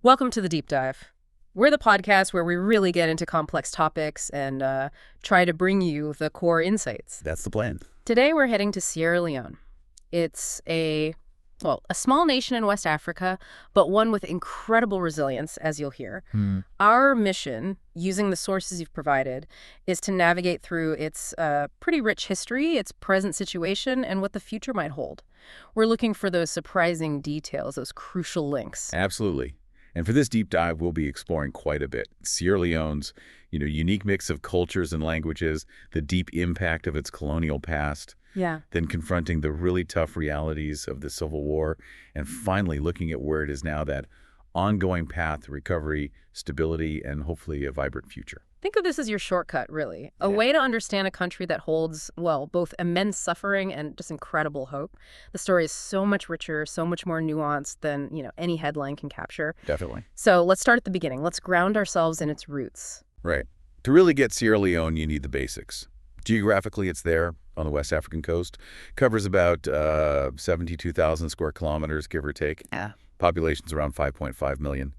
Welcome to the Deep Dive. We're the podcast where we really get into complex topics and try to bring you the core insights. That's the plan. Today we're heading to Sierra Leone. It's a small nation in West Africa, but one with incredible resilience, as you'll hear. Our mission, using the sources you've provided, is to navigate through its pretty rich history, its present situation, and what the future might hold. We're looking for those surprising details, those crucial links. Absolutely. And for this deep dive, we'll be exploring quite a bit. Sierra Leone's, unique mix of cultures and languages, the deep impact of its colonial past, then confronting the really tough realities of the Civil War, and finally looking at where it is now, that ongoing path to recovery, stability, and hopefully a vibrant future. Think of this as your shortcut, really. A way to understand a country that holds, both immense suffering and just incredible hope. The story is so much richer, so much more nuanced than, any headline can capture. Definitely. So let's start at the beginning. Let's ground ourselves in its roots. Right. To really get Sierra Leone, you need the basics. Geographically, it's there on the West African coast. Covers about 72,000 square kilometers, give or take. Yeah. Population's around 5.5 million.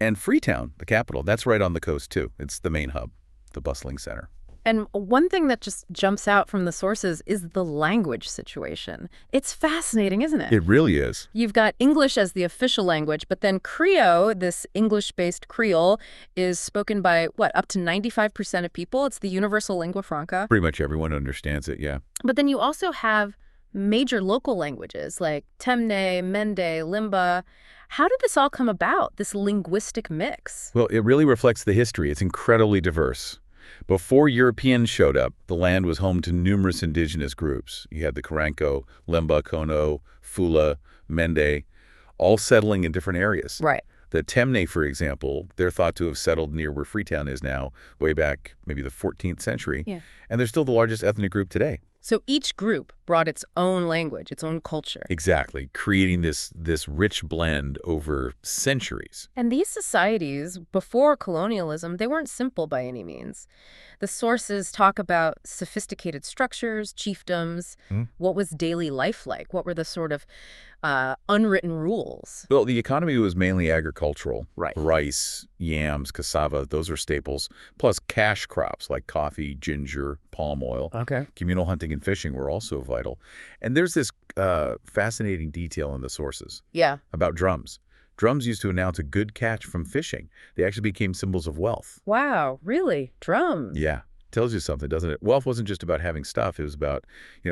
And Freetown, the capital, that's right on the coast, too. It's the main hub, the bustling center. And one thing that just jumps out from the sources is the language situation. It's fascinating, isn't it? It really is. You've got English as the official language, but then Creole, this English-based Creole, is spoken by, up to 95% of people. It's the universal lingua franca. Pretty much everyone understands it, yeah. But then you also have major local languages like Temne, Mende, Limba. How did this all come about, this linguistic mix? Well, it really reflects the history. It's incredibly diverse. Before Europeans showed up, the land was home to numerous indigenous groups. You had the Karanko, Lemba, Kono, Fula, Mende, all settling in different areas. Right. The Temne, for example, they're thought to have settled near where Freetown is now, way back maybe the 14th century. Yeah. And they're still the largest ethnic group today. So each group brought its own language, its own culture. Exactly, creating this rich blend over centuries. And these societies, before colonialism, they weren't simple by any means. The sources talk about sophisticated structures, chiefdoms. What was daily life like? What were the sort of unwritten rules? Well, the economy was mainly agricultural. Right. Rice, yams, cassava, those are staples. Plus cash crops like coffee, ginger, palm oil. Okay. Communal hunting and fishing were also vital. And there's this fascinating detail in the sources. Yeah. About drums. Drums used to announce a good catch from fishing. They actually became symbols of wealth. Wow, really? Drums? Yeah. Tells you something, doesn't it? Wealth wasn't just about having stuff. It was about,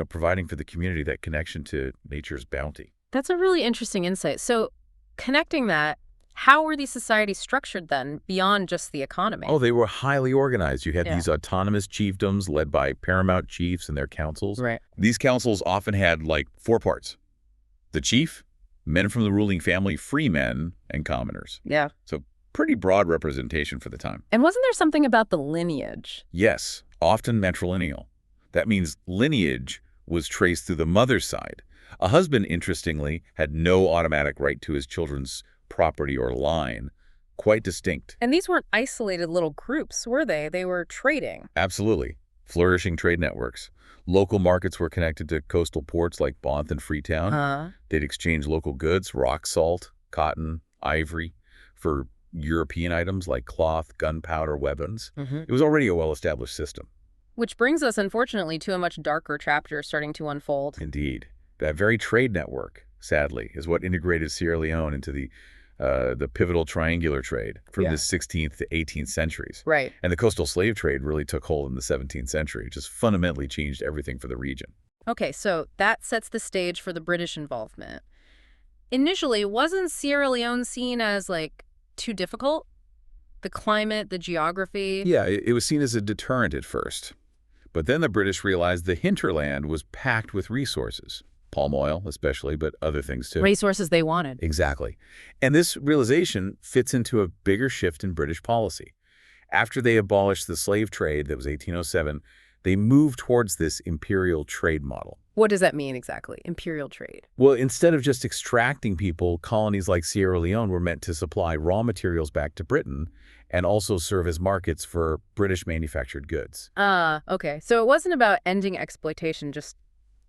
providing for the community that connection to nature's bounty. That's a really interesting insight. So connecting that, how were these societies structured then, beyond just the economy? Oh, they were highly organized. You had these autonomous chiefdoms led by paramount chiefs and their councils. Right. These councils often had, 4 parts. The chief, men from the ruling family, free men, and commoners. Yeah. So pretty broad representation for the time. And wasn't there something about the lineage? Yes, often matrilineal. That means lineage was traced through the mother's side. A husband, interestingly, had no automatic right to his children's property or line. Quite distinct. And these weren't isolated little groups, were they? They were trading. Absolutely. Flourishing trade networks. Local markets were connected to coastal ports like Bonth and Freetown. They'd exchange local goods, rock salt, cotton, ivory, for European items like cloth, gunpowder, weapons. It was already a well-established system. Which brings us, unfortunately, to a much darker chapter starting to unfold. Indeed. That very trade network, sadly, is what integrated Sierra Leone into the pivotal triangular trade from the 16th to 18th centuries. Right. And the coastal slave trade really took hold in the 17th century. It just fundamentally changed everything for the region. Okay, so that sets the stage for the British involvement. Initially, wasn't Sierra Leone seen as, too difficult? The climate, the geography? Yeah, it was seen as a deterrent at first. But then the British realized the hinterland was packed with resources. Palm oil, especially, but other things too. Resources they wanted. Exactly. And this realization fits into a bigger shift in British policy. After they abolished the slave trade, that was 1807, they moved towards this imperial trade model. What does that mean exactly, imperial trade? Well, instead of just extracting people, colonies like Sierra Leone were meant to supply raw materials back to Britain and also serve as markets for British manufactured goods. Okay. So it wasn't about ending exploitation just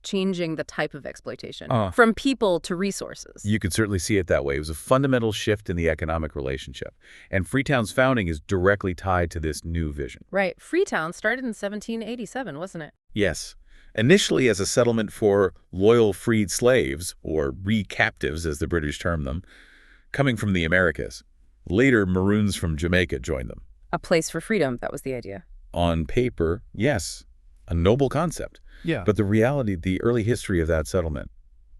changing the type of exploitation from people to resources. You could certainly see it that way. It was a fundamental shift in the economic relationship. And Freetown's founding is directly tied to this new vision. Right. Freetown started in 1787, wasn't it? Yes. Initially as a settlement for loyal freed slaves, or re-captives as the British term them, coming from the Americas. Later, Maroons from Jamaica joined them. A place for freedom, that was the idea. On paper, yes, a noble concept. Yeah. But the reality, the early history of that settlement,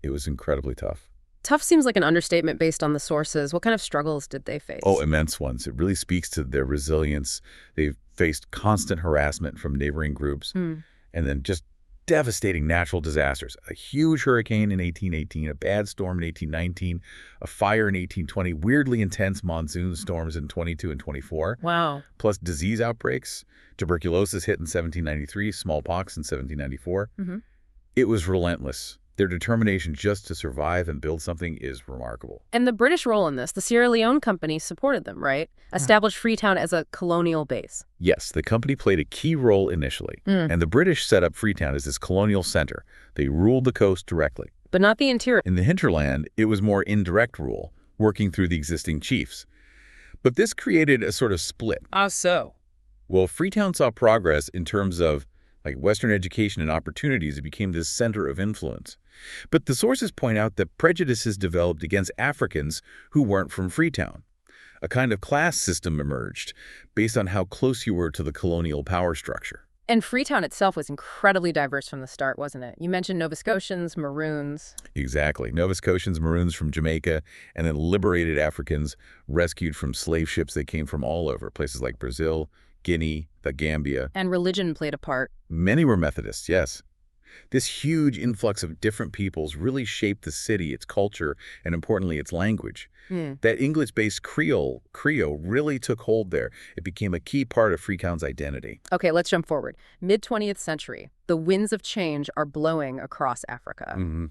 it was incredibly tough. Tough seems like an understatement based on the sources. What kind of struggles did they face? Oh, immense ones. It really speaks to their resilience. They've faced constant harassment from neighboring groups, and then just devastating natural disasters. A huge hurricane in 1818, a bad storm in 1819, a fire in 1820, weirdly intense monsoon storms in 22 and 24. Wow. Plus disease outbreaks. Tuberculosis hit in 1793, smallpox in 1794. It was relentless. Their determination just to survive and build something is remarkable. And the British role in this, the Sierra Leone company supported them, right? Established Freetown as a colonial base. Yes, the company played a key role initially, and the British set up Freetown as this colonial center. They ruled the coast directly. But not the interior. In the hinterland, it was more indirect rule, working through the existing chiefs. But this created a sort of split. How so? Well, Freetown saw progress in terms of Western education and opportunities. It became this center of influence. But the sources point out that prejudices developed against Africans who weren't from Freetown. A kind of class system emerged based on how close you were to the colonial power structure. And Freetown itself was incredibly diverse from the start, wasn't it? You mentioned Nova Scotians, Maroons. Exactly. Nova Scotians, Maroons from Jamaica, and then liberated Africans rescued from slave ships that came from all over, places like Brazil, Guinea, the Gambia. And religion played a part. Many were Methodists, yes. This huge influx of different peoples really shaped the city, its culture, and importantly, its language. That English-based Creole really took hold there. It became a key part of Freetown's identity. Okay, let's jump forward. Mid-20th century, the winds of change are blowing across Africa.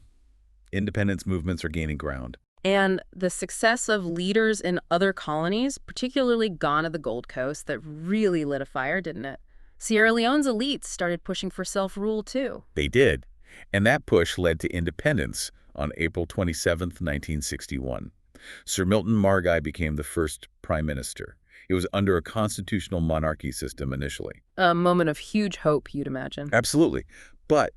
Independence movements are gaining ground. And the success of leaders in other colonies, particularly Ghana, the Gold Coast, that really lit a fire, didn't it? Sierra Leone's elites started pushing for self-rule, too. They did. And that push led to independence on April 27, 1961. Sir Milton Margai became the first prime minister. It was under a constitutional monarchy system initially. A moment of huge hope, you'd imagine. Absolutely. But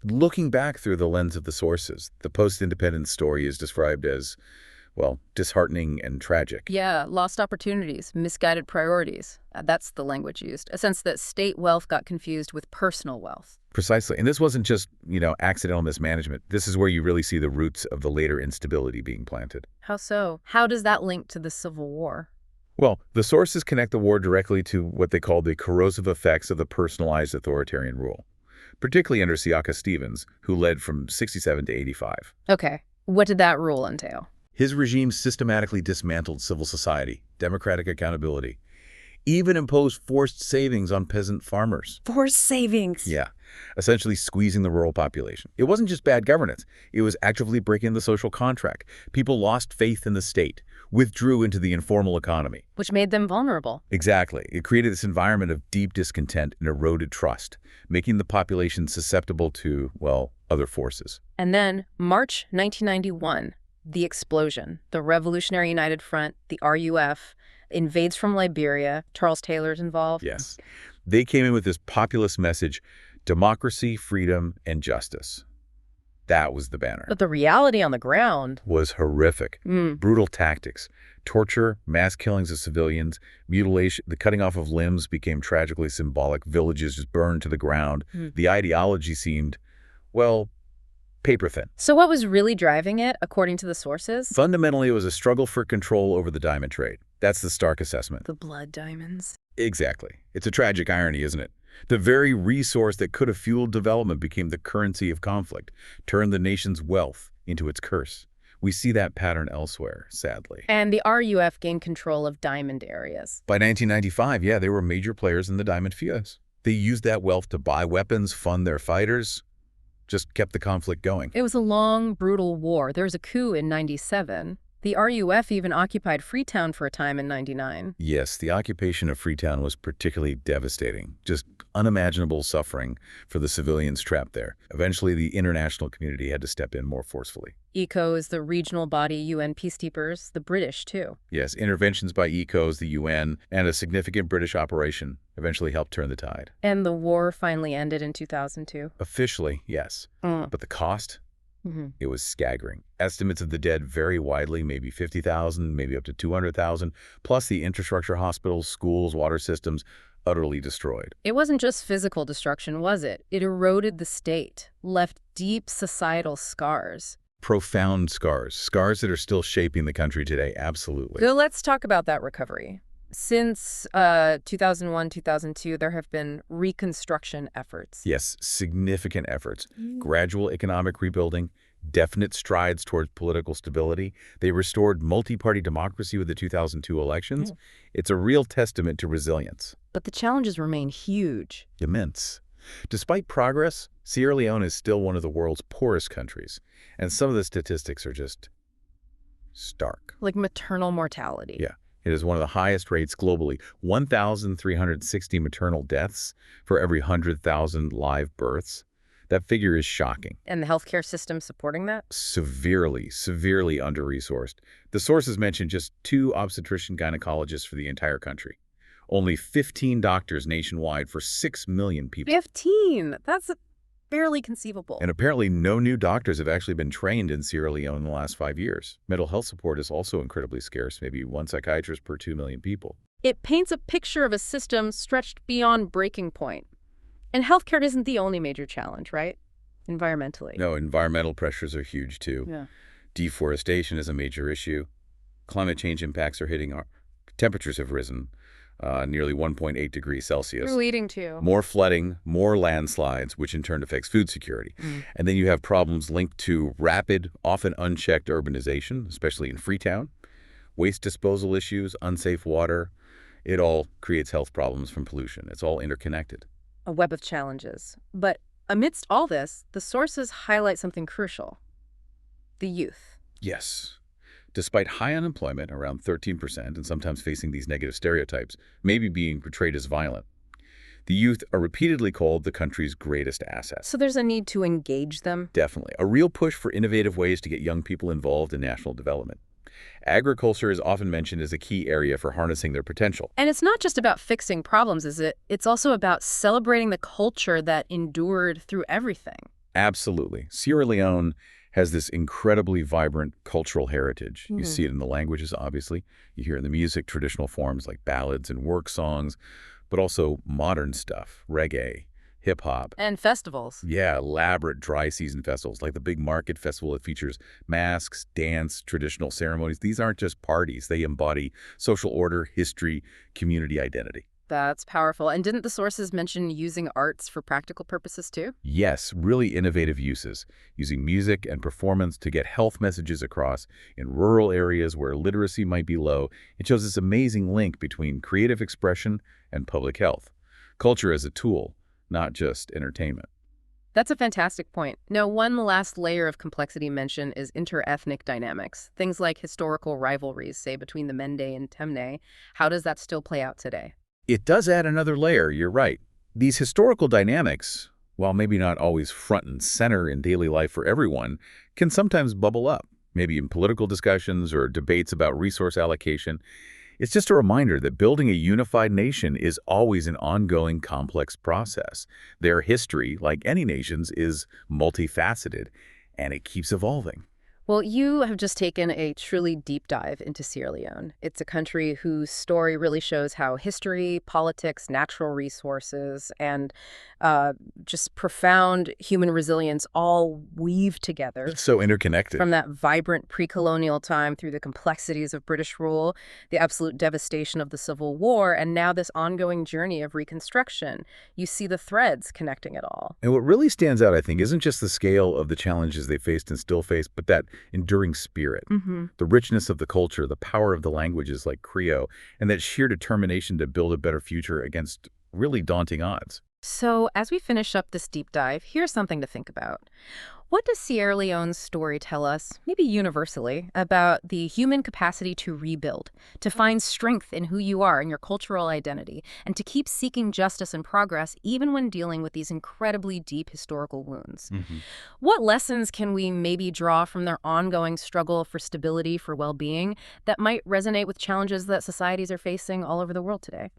looking back through the lens of the sources, the post-independence story is described as, well, disheartening and tragic. Yeah, lost opportunities, misguided priorities. That's the language used. A sense that state wealth got confused with personal wealth. Precisely. And this wasn't just, accidental mismanagement. This is where you really see the roots of the later instability being planted. How so? How does that link to the Civil War? Well, the sources connect the war directly to what they call the corrosive effects of the personalized authoritarian rule, particularly under Siaka Stevens, who led from 67 to 85. Okay. What did that rule entail? His regime systematically dismantled civil society, democratic accountability, even imposed forced savings on peasant farmers. Forced savings? Yeah, essentially squeezing the rural population. It wasn't just bad governance. It was actively breaking the social contract. People lost faith in the state, withdrew into the informal economy. Which made them vulnerable. Exactly. It created this environment of deep discontent and eroded trust, making the population susceptible to, well, other forces. And then, March 1991, the explosion. The Revolutionary United Front, the RUF, invades from Liberia. Charles Taylor's involved. Yes. They came in with this populist message, democracy, freedom, and justice. That was the banner. But the reality on the ground was horrific. Brutal tactics, torture, mass killings of civilians, mutilation, the cutting off of limbs became tragically symbolic. Villages just burned to the ground. The ideology seemed, well, paper thin. So what was really driving it, according to the sources? Fundamentally, it was a struggle for control over the diamond trade. That's the stark assessment. The blood diamonds. Exactly. It's a tragic irony, isn't it? The very resource that could have fueled development became the currency of conflict, turned the nation's wealth into its curse. We see that pattern elsewhere, sadly. And the RUF gained control of diamond areas. By 1995, yeah, they were major players in the diamond fields. They used that wealth to buy weapons, fund their fighters, just kept the conflict going. It was a long, brutal war. There was a coup in 97. The RUF even occupied Freetown for a time in '99. Yes, the occupation of Freetown was particularly devastating, just unimaginable suffering for the civilians trapped there. Eventually, the international community had to step in more forcefully. ECO is the regional body UN peacekeepers, the British too. Yes, interventions by ECOs, the UN, and a significant British operation eventually helped turn the tide. And the war finally ended in 2002. Officially, yes. But the cost? Mm-hmm. It was staggering. Estimates of the dead vary widely, maybe 50,000, maybe up to 200,000, plus the infrastructure, hospitals, schools, water systems, utterly destroyed. It wasn't just physical destruction, was it? It eroded the state, left deep societal scars. Profound scars, scars that are still shaping the country today, absolutely. So let's talk about that recovery. Since 2001, 2002, there have been reconstruction efforts. Yes, significant efforts. Gradual economic rebuilding, definite strides towards political stability. They restored multi-party democracy with the 2002 elections. It's a real testament to resilience. But the challenges remain huge. Immense. Despite progress, Sierra Leone is still one of the world's poorest countries. And some of the statistics are just stark. Like maternal mortality. Yeah. It is one of the highest rates globally, 1,360 maternal deaths for every 100,000 live births. That figure is shocking. And the healthcare system supporting that? Severely, severely under-resourced. The sources mention just 2 obstetrician gynecologists for the entire country. Only 15 doctors nationwide for 6 million people. 15! That's barely conceivable. And apparently no new doctors have actually been trained in Sierra Leone in the last 5 years. Mental health support is also incredibly scarce, maybe 1 psychiatrist per 2 million people. It paints a picture of a system stretched beyond breaking point. And healthcare isn't the only major challenge, right? Environmentally. No, environmental pressures are huge too. Yeah. Deforestation is a major issue. Climate change impacts are hitting our temperatures have risen. Nearly 1.8 degrees Celsius. You're leading to. More flooding, more landslides, which in turn affects food security. And then you have problems linked to rapid, often unchecked urbanization, especially in Freetown, waste disposal issues, unsafe water. It all creates health problems from pollution. It's all interconnected. A web of challenges. But amidst all this, the sources highlight something crucial. The youth. Yes. Despite high unemployment, around 13%, and sometimes facing these negative stereotypes, maybe being portrayed as violent, the youth are repeatedly called the country's greatest asset. So there's a need to engage them? Definitely. A real push for innovative ways to get young people involved in national development. Agriculture is often mentioned as a key area for harnessing their potential. And it's not just about fixing problems, is it? It's also about celebrating the culture that endured through everything. Absolutely. Sierra Leone has this incredibly vibrant cultural heritage. You see it in the languages, obviously. You hear it in the music, traditional forms like ballads and work songs, but also modern stuff, reggae, hip-hop. And festivals. Yeah, elaborate dry season festivals, like the big market festival that features masks, dance, traditional ceremonies. These aren't just parties. They embody social order, history, community identity. That's powerful. And didn't the sources mention using arts for practical purposes too? Yes, really innovative uses, using music and performance to get health messages across in rural areas where literacy might be low. It shows this amazing link between creative expression and public health. Culture as a tool, not just entertainment. That's a fantastic point. Now, one last layer of complexity mentioned is inter-ethnic dynamics. Things like historical rivalries, say, between the Mende and Temne. How does that still play out today? It does add another layer, you're right. These historical dynamics, while maybe not always front and center in daily life for everyone, can sometimes bubble up, maybe in political discussions or debates about resource allocation. It's just a reminder that building a unified nation is always an ongoing, complex process. Their history, like any nation's, is multifaceted, and it keeps evolving. Well, you have just taken a truly deep dive into Sierra Leone. It's a country whose story really shows how history, politics, natural resources, and just profound human resilience all weave together. It's so interconnected. From that vibrant pre-colonial time through the complexities of British rule, the absolute devastation of the Civil War, and now this ongoing journey of reconstruction. You see the threads connecting it all. And what really stands out, I think, isn't just the scale of the challenges they faced and still face, but that enduring spirit, the richness of the culture, the power of the languages like Creole, and that sheer determination to build a better future against really daunting odds. So as we finish up this deep dive, here's something to think about. What does Sierra Leone's story tell us, maybe universally, about the human capacity to rebuild, to find strength in who you are and your cultural identity, and to keep seeking justice and progress even when dealing with these incredibly deep historical wounds? What lessons can we maybe draw from their ongoing struggle for stability, for well-being, that might resonate with challenges that societies are facing all over the world today?